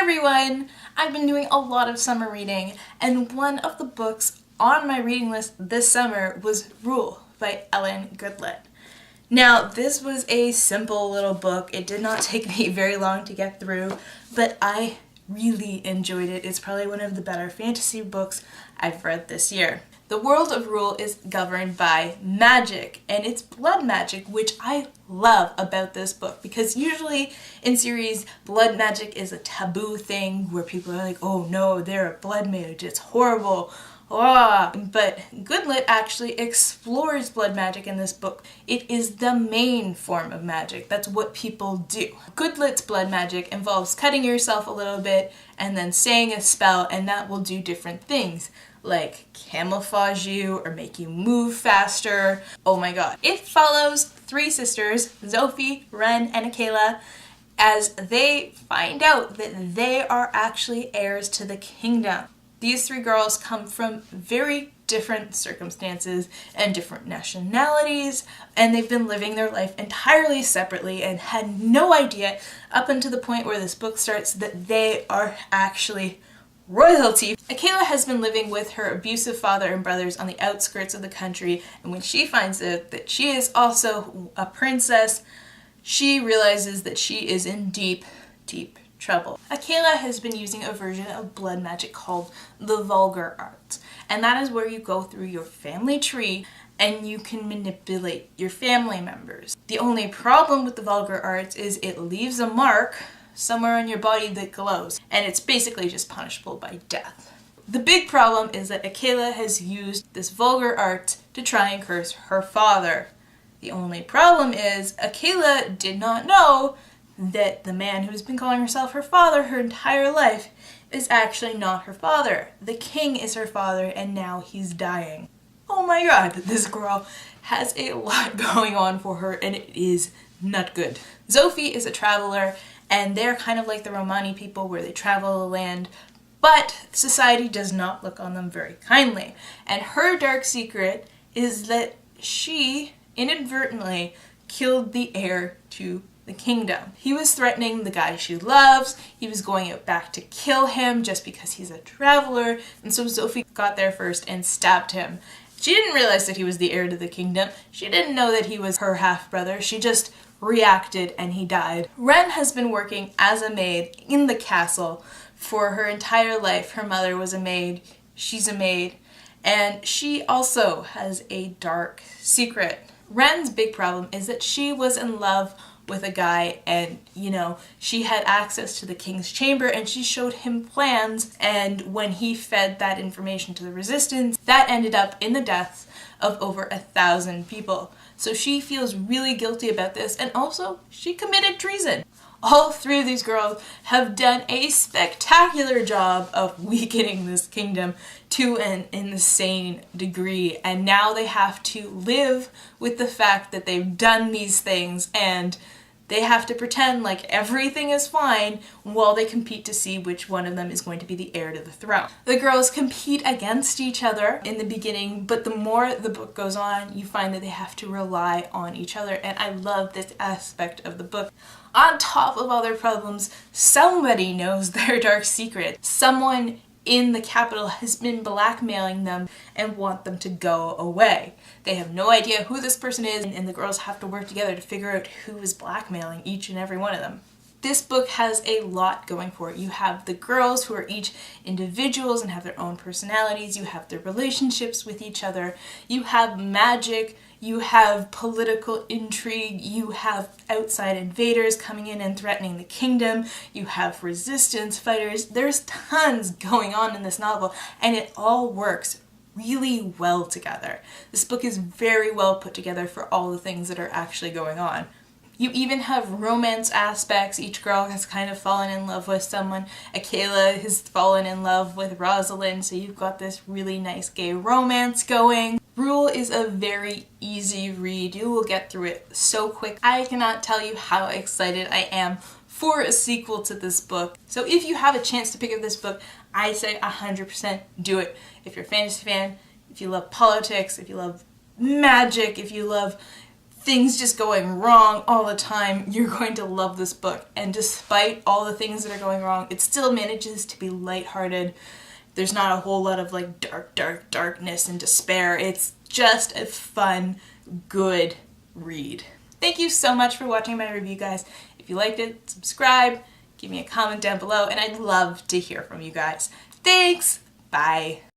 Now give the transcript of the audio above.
everyone! I've been doing a lot of summer reading, and one of the books on my reading list this summer was Rule by Ellen Goodlett. Now, this was a simple little book. It did not take me very long to get through, but I really enjoyed it. It's probably one of the better fantasy books I've read this year. The world of Rule is governed by magic, and it's blood magic, which I love about this book, because usually in series, blood magic is a taboo thing where people are like, oh no, they're a blood mage, it's horrible. But Goodlett actually explores blood magic in this book. It is the main form of magic. That's what people do. Goodlett's blood magic involves cutting yourself a little bit and then saying a spell, and that will do different things, like camouflage you or make you move faster. Oh my god. It follows three sisters, Sophie, Wren, and Aquila, as they find out that they are actually heirs to the kingdom. These three girls come from very different circumstances and different nationalities, and they've been living their life entirely separately and had no idea up until the point where this book starts that they are actually royalty. Aquila has been living with her abusive father and brothers on the outskirts of the country, and when she finds out that she is also a princess, she realizes that she is in deep, deep trouble. Aquila has been using a version of blood magic called the Vulgar Arts, and that is where you go through your family tree and you can manipulate your family members. The only problem with the Vulgar Arts is it leaves a mark somewhere on your body that glows, and it's basically just punishable by death. The big problem is that Aquila has used this vulgar art to try and curse her father. The only problem is Aquila did not know that the man who's been calling herself her father her entire life is actually not her father. The king is her father, and now he's dying. Oh my god, this girl has a lot going on for her, and it is not good. Sophie is a traveler, and they're kind of like the Romani people where they travel the land, but society does not look on them very kindly. And her dark secret is that she inadvertently killed the heir to the kingdom. He was threatening the guy she loves. He was going out back to kill him just because he's a traveler, and so Sophie got there first and stabbed him. She didn't realize that he was the heir to the kingdom. She didn't know that he was her half-brother. She just reacted and he died. Wren has been working as a maid in the castle for her entire life. Her mother was a maid, she's a maid, and she also has a dark secret. Wren's big problem is that she was in love with a guy, and she had access to the king's chamber, and she showed him plans, and when he fed that information to the resistance, that ended up in the deaths of over 1,000 people. So she feels really guilty about this, and also she committed treason. All three of these girls have done a spectacular job of weakening this kingdom to an insane degree, and now they have to live with the fact that they've done these things, and they have to pretend like everything is fine while they compete to see which one of them is going to be the heir to the throne. The girls compete against each other in the beginning, but the more the book goes on, you find that they have to rely on each other, and I love this aspect of the book. On top of all their problems, somebody knows their dark secret. Someone in the capital has been blackmailing them and want them to go away. They have no idea who this person is, and the girls have to work together to figure out who is blackmailing each and every one of them. This book has a lot going for it. You have the girls who are each individuals and have their own personalities. You have their relationships with each other. You have magic. You have political intrigue. You have outside invaders coming in and threatening the kingdom. You have resistance fighters. There's tons going on in this novel, and it all works really well together. This book is very well put together for all the things that are actually going on. You even have romance aspects. Each girl has kind of fallen in love with someone. Aquila has fallen in love with Rosalind, so you've got this really nice gay romance going. Rule is a very easy read. You will get through it so quick. I cannot tell you how excited I am for a sequel to this book. So if you have a chance to pick up this book, I say 100% do it. If you're a fantasy fan, if you love politics, if you love magic, if you love things just going wrong all the time, you're going to love this book. And despite all the things that are going wrong, it still manages to be lighthearted. There's not a whole lot of like darkness and despair. It's just a fun, good read. Thank you so much for watching my review, guys. If you liked it, subscribe, give me a comment down below, and I'd love to hear from you guys. Thanks! Bye!